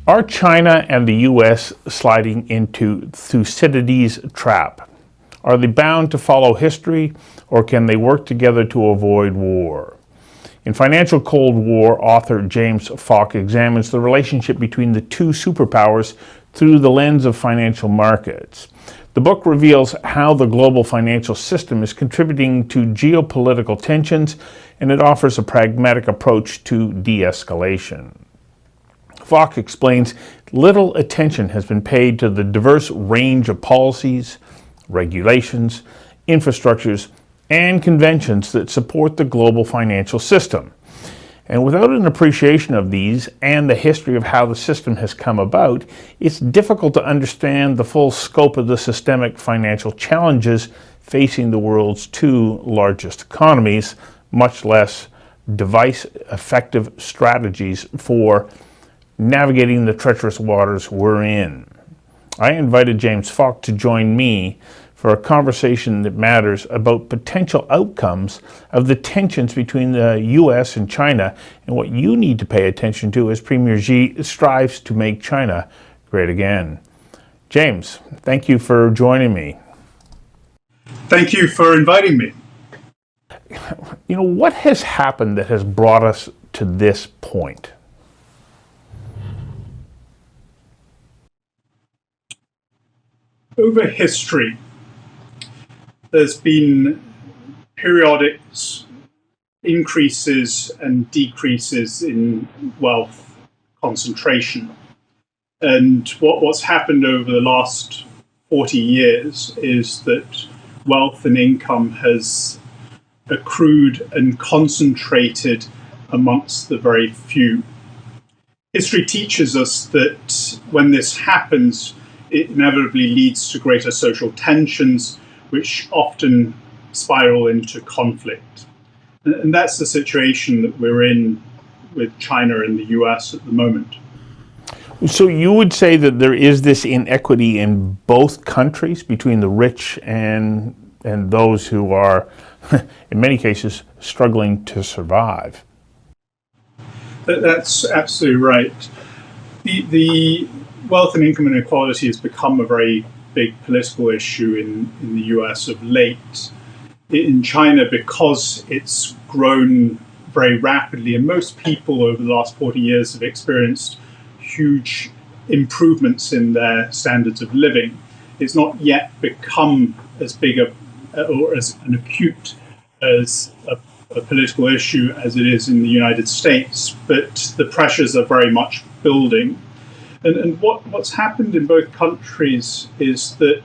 Are China and the US sliding into Thucydides' trap? Are they bound to follow history, or can they work together to avoid war? In Financial Cold War, author James Falk examines the relationship between the two superpowers through the lens of financial markets. The book reveals how the global financial system is contributing to geopolitical tensions, and it offers a pragmatic approach to de-escalation. Falk explains little attention has been paid to the diverse range of policies, regulations, infrastructures, and conventions that support the global financial system. And without an appreciation of these and the history of how the system has come about, it's difficult to understand the full scope of the systemic financial challenges facing the world's two largest economies, much less devise effective strategies for navigating the treacherous waters we're in. I invited James Falk to join me for a conversation that matters about potential outcomes of the tensions between the US and China and what you need to pay attention to as Premier Xi strives to make China great again. James, thank you for joining me. Thank you for inviting me. You know, what has happened that has brought us to this point? Over history, there's been periodic increases and decreases in wealth concentration. And what's happened over the last 40 years is that wealth and income has accrued and concentrated amongst the very few. History teaches us that when this happens, it inevitably leads to greater social tensions, which often spiral into conflict. And that's the situation that we're in with China and the US at the moment. So you would say that there is this inequity in both countries between the rich and those who are, in many cases, struggling to survive? That's absolutely right. The wealth and income inequality has become a very big political issue in the US of late. In China, because it's grown very rapidly, and most people over the last 40 years have experienced huge improvements in their standards of living, it's not yet become as big or as an acute as a political issue as it is in the United States, but the pressures are very much building. And what's happened in both countries is that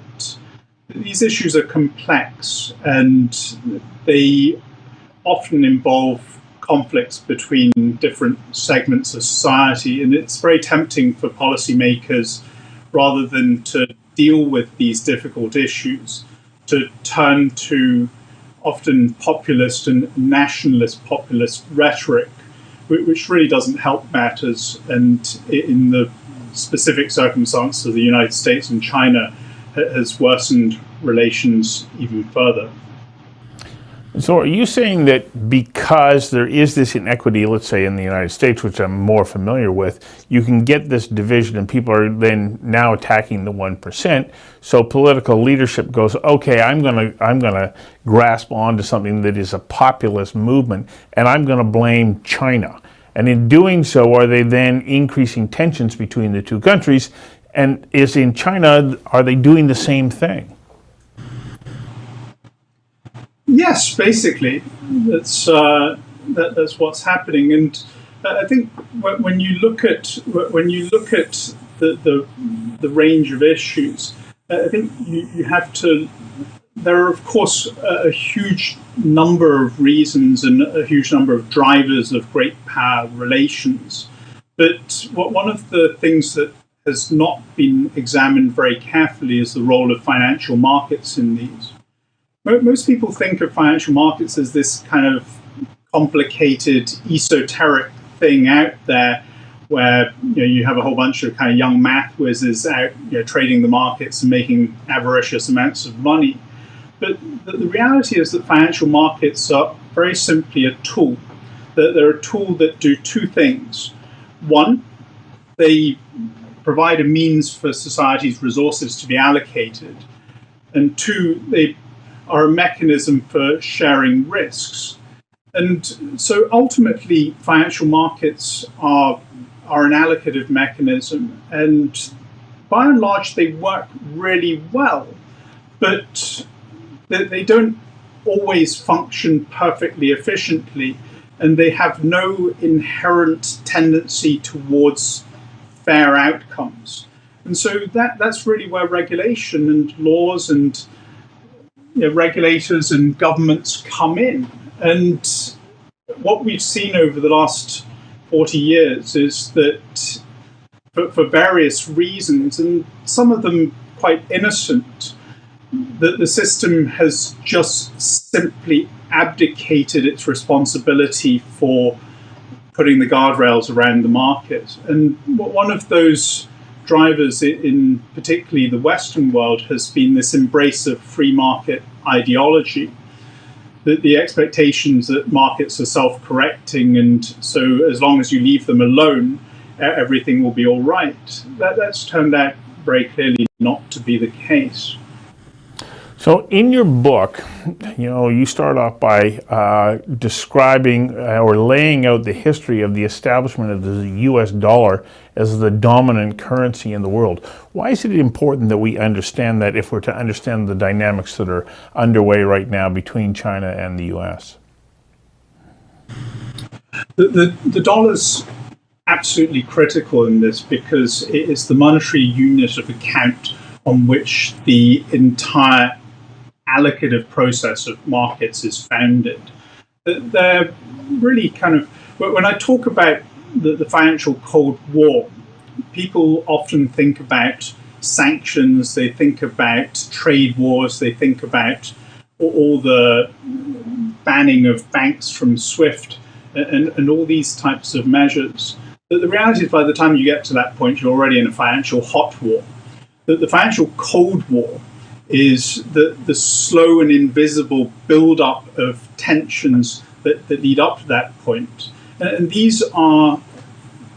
these issues are complex and they often involve conflicts between different segments of society. And it's very tempting for policymakers, rather than to deal with these difficult issues, to turn to often populist and nationalist populist rhetoric, which really doesn't help matters. And in the specific circumstances of the United States and China, has worsened relations even further. So are you saying that because there is this inequity, let's say in the United States, which I'm more familiar with, you can get this division and people are then now attacking the 1%. So political leadership goes, okay, I'm gonna grasp onto something that is a populist movement and I'm gonna blame China. And in doing so, are they then increasing tensions between the two countries? And is in China, are they doing the same thing? Yes, basically, that's what's happening. And I think when you look at the range of issues, I think you have to. There are, of course, a huge number of reasons and a huge number of drivers of great power relations. But one of the things that has not been examined very carefully is the role of financial markets in these. Most people think of financial markets as this kind of complicated, esoteric thing out there where you have a whole bunch of kind of young math whizzes out trading the markets and making avaricious amounts of money. But the reality is that financial markets are very simply a tool. They're a tool that do two things. One, they provide a means for society's resources to be allocated, and two, they are a mechanism for sharing risks. And so ultimately, financial markets are an allocative mechanism, and by and large, they work really well, but they don't always function perfectly efficiently, and they have no inherent tendency towards fair outcomes. And so that's really where regulation and laws and regulators and governments come in. And what we've seen over the last 40 years is that for various reasons, and some of them quite innocent, that the system has just simply abdicated its responsibility for putting the guardrails around the market. And one of those drivers in particularly the Western world has been this embrace of free market ideology, that the expectations that markets are self-correcting, and so as long as you leave them alone, everything will be all right. That's turned out very clearly not to be the case. So in your book, you start off by describing or laying out the history of the establishment of the US dollar as the dominant currency in the world. Why is it important that we understand that if we're to understand the dynamics that are underway right now between China and the US? The dollar's absolutely critical in this because it is the monetary unit of account on which the entire allocative process of markets is founded. They're really kind of, when I talk about the financial Cold War, people often think about sanctions, they think about trade wars, they think about all the banning of banks from SWIFT and all these types of measures. But the reality is by the time you get to that point, you're already in a financial hot war. The financial Cold War is the slow and invisible build-up of tensions that lead up to that point. And these are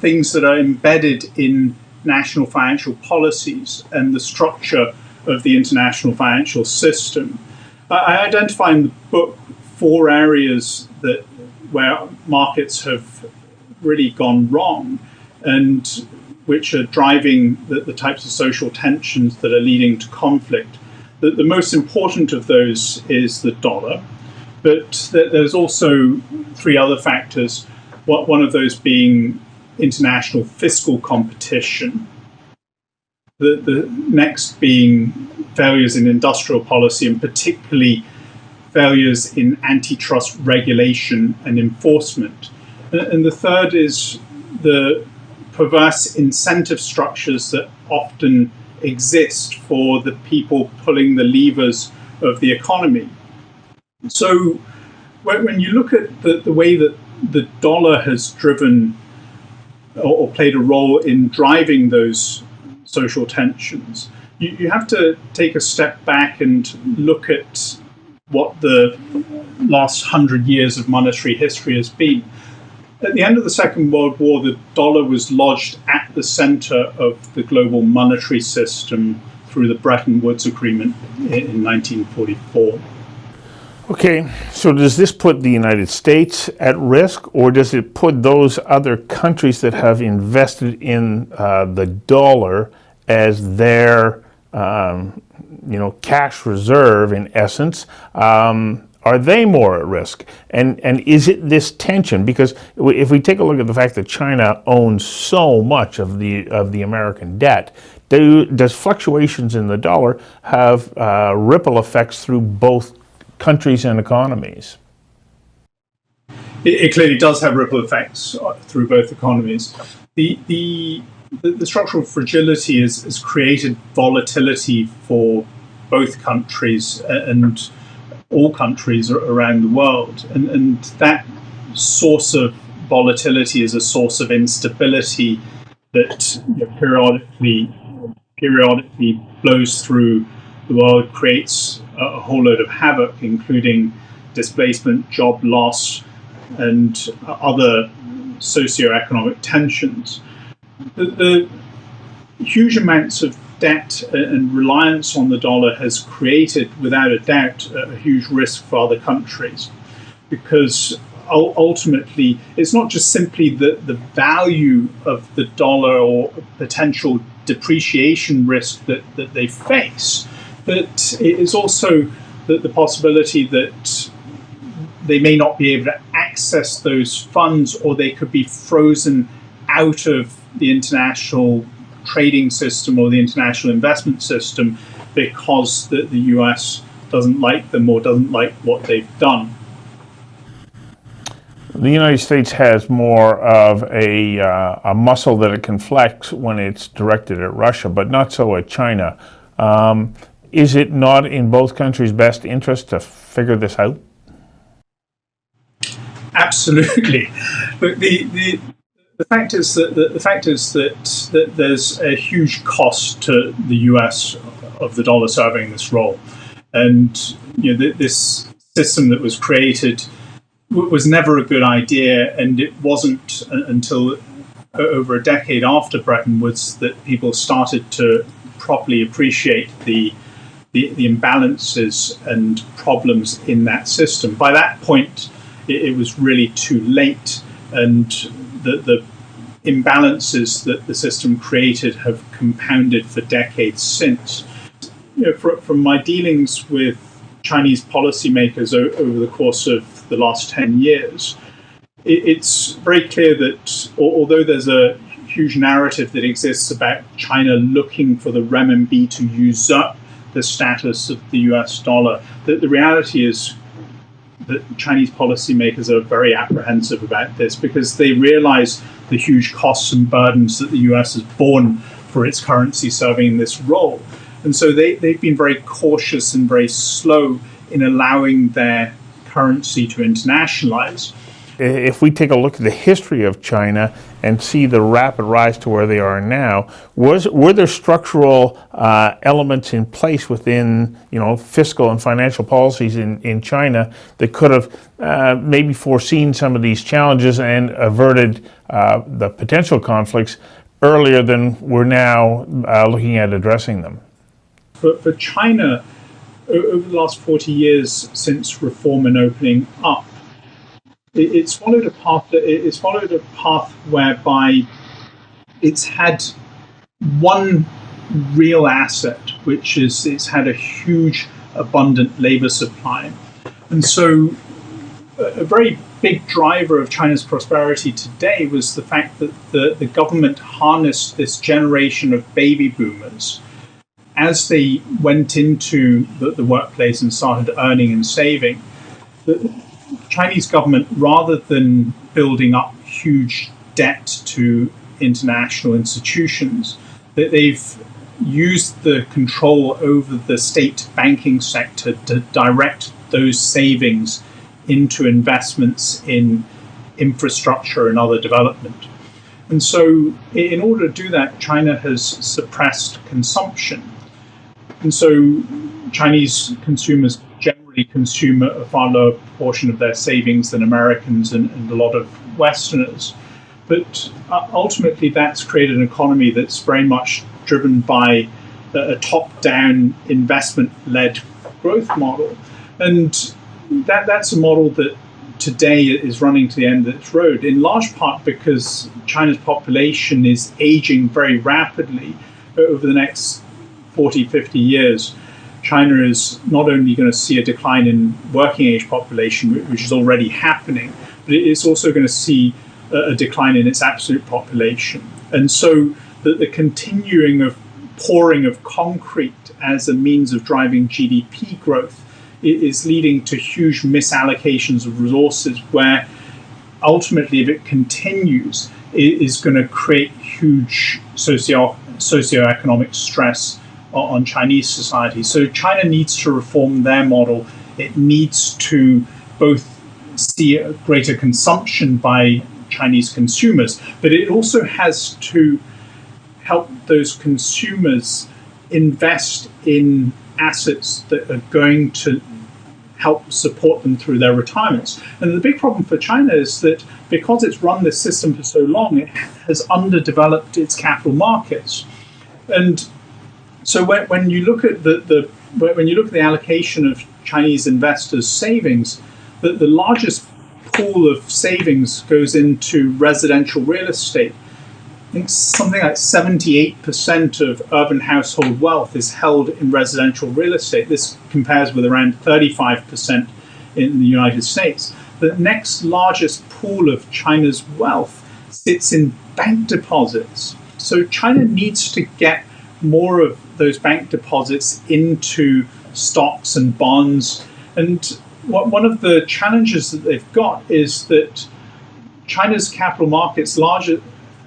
things that are embedded in national financial policies and the structure of the international financial system. I identify in the book 4 areas where markets have really gone wrong and which are driving the types of social tensions that are leading to conflict. The most important of those is the dollar, but there's also 3 other factors, one of those being international fiscal competition, the next being failures in industrial policy, and particularly failures in antitrust regulation and enforcement. And the third is the perverse incentive structures that often exist for the people pulling the levers of the economy. So when you look at the way that the dollar has driven or played a role in driving those social tensions, you have to take a step back and look at what the last 100 years of monetary history has been. At the end of the Second World War, the dollar was lodged at the center of the global monetary system through the Bretton Woods Agreement in 1944. Okay, so does this put the United States at risk, or does it put those other countries that have invested in the dollar as their cash reserve, in essence? Are they more at risk? And is it this tension? Because if we take a look at the fact that China owns so much of the American debt, does fluctuations in the dollar have ripple effects through both countries and economies? It clearly does have ripple effects through both economies. The structural fragility has created volatility for both countries and all countries around the world. And that source of volatility is a source of instability that periodically blows through the world, creates a whole load of havoc, including displacement, job loss, and other socioeconomic tensions. The huge amounts of debt and reliance on the dollar has created, without a doubt, a huge risk for other countries, because ultimately it's not just simply the value of the dollar or potential depreciation risk that they face, but it is also the possibility that they may not be able to access those funds, or they could be frozen out of the international trading system or the international investment system because the US doesn't like them or doesn't like what they've done. The United States has more of a muscle that it can flex when it's directed at Russia, but not so at China. Is it not in both countries' best interest to figure this out? Absolutely. But the fact is that there's a huge cost to the US of the dollar serving this role, and this system that was created was never a good idea, and it wasn't until over a decade after Bretton Woods that people started to properly appreciate the imbalances and problems in that system. By that point, it was really too late, and the imbalances that the system created have compounded for decades since. From my dealings with Chinese policymakers over the course of the last 10 years, it's very clear that although there's a huge narrative that exists about China looking for the renminbi to usurp the status of the US dollar, that the reality is that Chinese policymakers are very apprehensive about this, because they realize the huge costs and burdens that the US has borne for its currency serving in this role. And so they've been very cautious and very slow in allowing their currency to internationalize. If we take a look at the history of China and see the rapid rise to where they are now, were there structural elements in place within fiscal and financial policies in China that could have maybe foreseen some of these challenges and averted the potential conflicts earlier than we're now looking at addressing them? For China, over the last 40 years since reform and opening up, it's followed a path whereby it's had one real asset, which is it's had a huge, abundant labor supply. And so a very big driver of China's prosperity today was the fact that the government harnessed this generation of baby boomers as they went into the workplace and started earning and saving. The Chinese government, rather than building up huge debt to international institutions, that they've used the control over the state banking sector to direct those savings into investments in infrastructure and other development. And so in order to do that, China has suppressed consumption. And so Chinese consumers generally consume a far lower proportion of their savings than Americans and a lot of Westerners. But ultimately, that's created an economy that's very much driven by a top-down, investment-led growth model. And that's a model that today is running to the end of its road, in large part because China's population is aging very rapidly. Over the next 40, 50 years, China is not only going to see a decline in working age population, which is already happening, but it's also going to see a decline in its absolute population. And so the continuing of pouring of concrete as a means of driving GDP growth is leading to huge misallocations of resources, where ultimately, if it continues, it is going to create huge socioeconomic stress on Chinese society. So China needs to reform their model. It needs to both see a greater consumption by Chinese consumers, but it also has to help those consumers invest in assets that are going to help support them through their retirements. And the big problem for China is that because it's run this system for so long, it has underdeveloped its capital markets. And so when you look at the allocation of Chinese investors' savings, the largest pool of savings goes into residential real estate. I think something like 78% of urban household wealth is held in residential real estate. This compares with around 35% in the United States. The next largest pool of China's wealth sits in bank deposits. So China needs to get more of those bank deposits into stocks and bonds. And one of the challenges that they've got is that China's capital markets, larger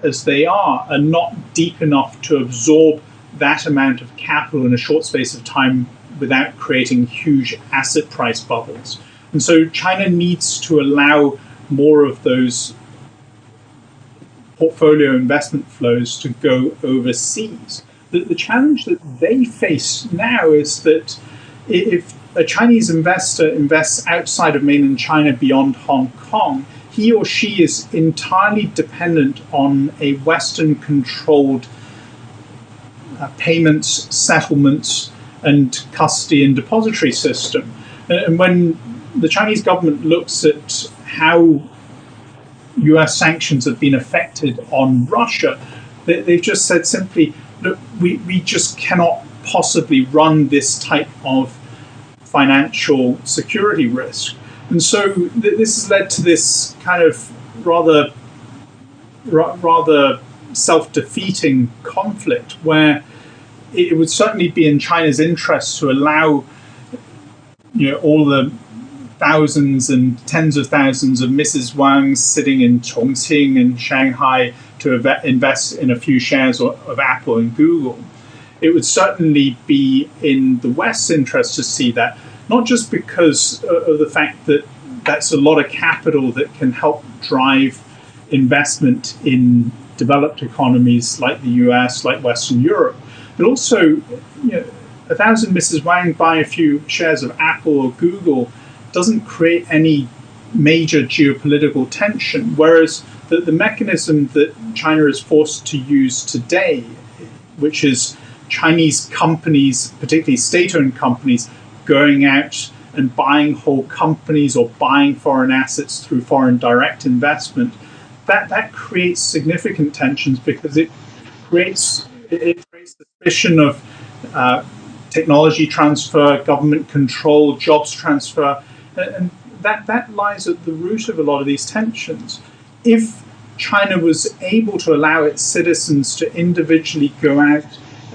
as they are not deep enough to absorb that amount of capital in a short space of time without creating huge asset price bubbles. And so China needs to allow more of those portfolio investment flows to go overseas. The challenge that they face now is that if a Chinese investor invests outside of mainland China beyond Hong Kong, he or she is entirely dependent on a Western-controlled payments, settlements, and custody and depository system. And when the Chinese government looks at how US sanctions have been affected on Russia, they've just said simply, look, we just cannot possibly run this type of financial security risk. And so this has led to this kind of rather self-defeating conflict, where it would certainly be in China's interest to allow, all the thousands and tens of thousands of Mrs. Wangs sitting in Chongqing and Shanghai to invest in a few shares of Apple and Google. It would certainly be in the West's interest to see that, not just because of the fact that that's a lot of capital that can help drive investment in developed economies like the US, like Western Europe, but also, 1,000 Mrs. Wang buying a few shares of Apple or Google doesn't create any major geopolitical tension, whereas the mechanism that China is forced to use today, which is Chinese companies, particularly state-owned companies, going out and buying whole companies or buying foreign assets through foreign direct investment, that creates significant tensions because it creates suspicion of technology transfer, government control, jobs transfer, and that lies at the root of a lot of these tensions. If China was able to allow its citizens to individually go out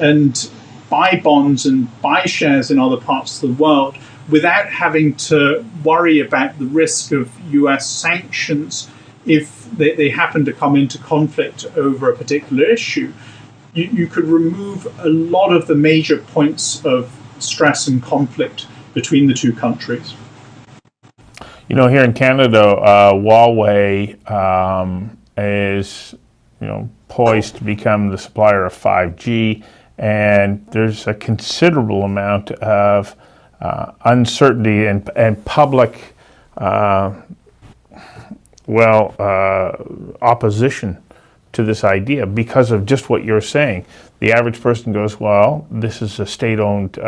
and buy bonds and buy shares in other parts of the world without having to worry about the risk of US sanctions if they happen to come into conflict over a particular issue, you could remove a lot of the major points of stress and conflict between the two countries. Here in Canada, Huawei is, poised to become the supplier of 5G, and there's a considerable amount of uncertainty and public, opposition to this idea because of just what you're saying. The average person goes, well, this is a state-owned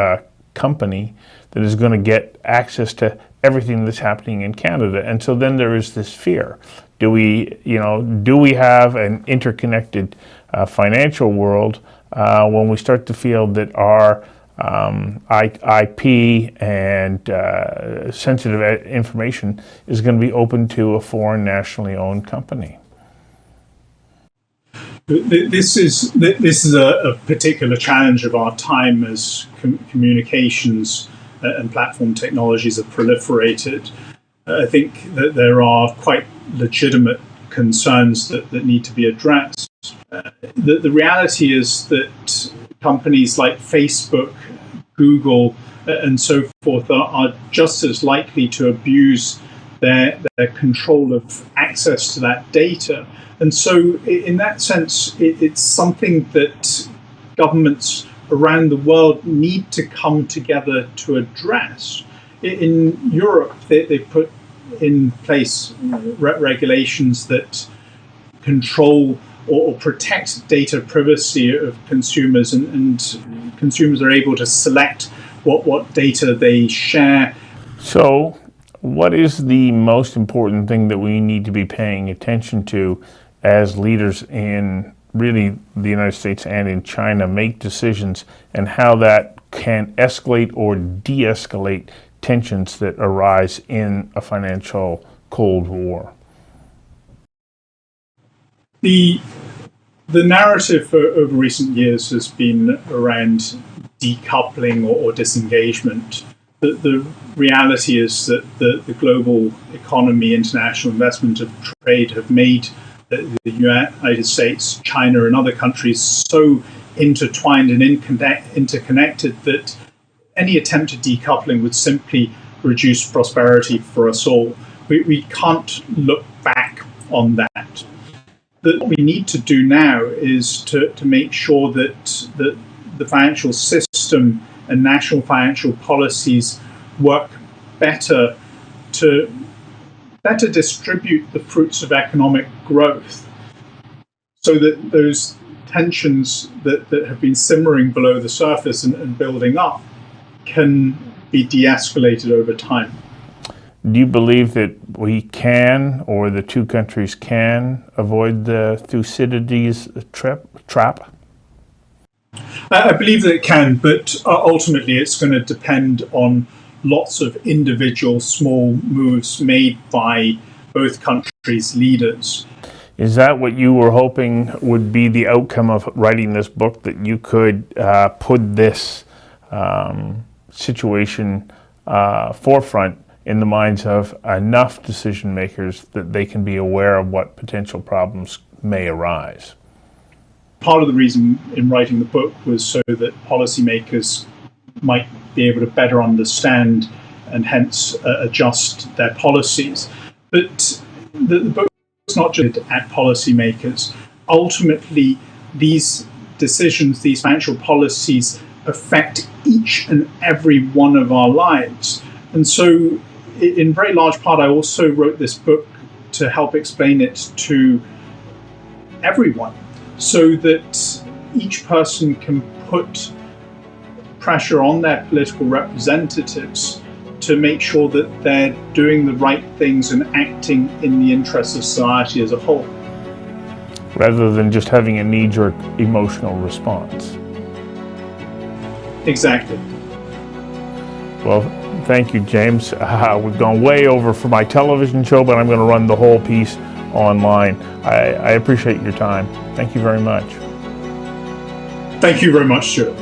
company that is going to get access to everything that's happening in Canada. And so then there is this fear. Do we have an interconnected financial world when we start to feel that our IP and sensitive information is going to be open to a foreign nationally owned company? This is a particular challenge of our time as communications and platform technologies have proliferated. I think that there are quite legitimate concerns that need to be addressed. The reality is that companies like Facebook, Google, and so forth are just as likely to abuse their control of access to that data. And so in that sense, it's something that governments around the world need to come together to address. In Europe, they put in place regulations that control or protect data privacy of consumers, and consumers are able to select what data they share. So, what is the most important thing that we need to be paying attention to as leaders in really the United States and in China make decisions, and how that can escalate or de-escalate tensions that arise in a financial Cold War? The narrative over recent years has been around decoupling or disengagement. The reality is that the global economy, international investment of trade have made the United States, China, and other countries so intertwined and interconnected that any attempt at decoupling would simply reduce prosperity for us all. We can't look back on that. What we need to do now is to make sure that the financial system and national financial policies work better to better distribute the fruits of economic growth, so that those tensions that have been simmering below the surface and building up can be de-escalated over time. Do you believe that we can, or the two countries can, avoid the Thucydides trap? I believe that it can, but ultimately it's going to depend on lots of individual small moves made by both countries' leaders. Is that what you were hoping would be the outcome of writing this book, that you could put this situation forefront in the minds of enough decision makers that they can be aware of what potential problems may arise? Part of the reason in writing the book was so that policymakers might be able to better understand and hence adjust their policies. But the book is not just at policymakers. Ultimately, these decisions, these financial policies, affect each and every one of our lives. And so, in very large part, I also wrote this book to help explain it to everyone, so that each person can put pressure on their political representatives to make sure that they're doing the right things and acting in the interests of society as a whole, rather than just having a knee-jerk emotional response. Exactly. Well, thank you, James. We've gone way over for my television show, but I'm going to run the whole piece online. I appreciate your time. Thank you very much. Thank you very much, Stuart.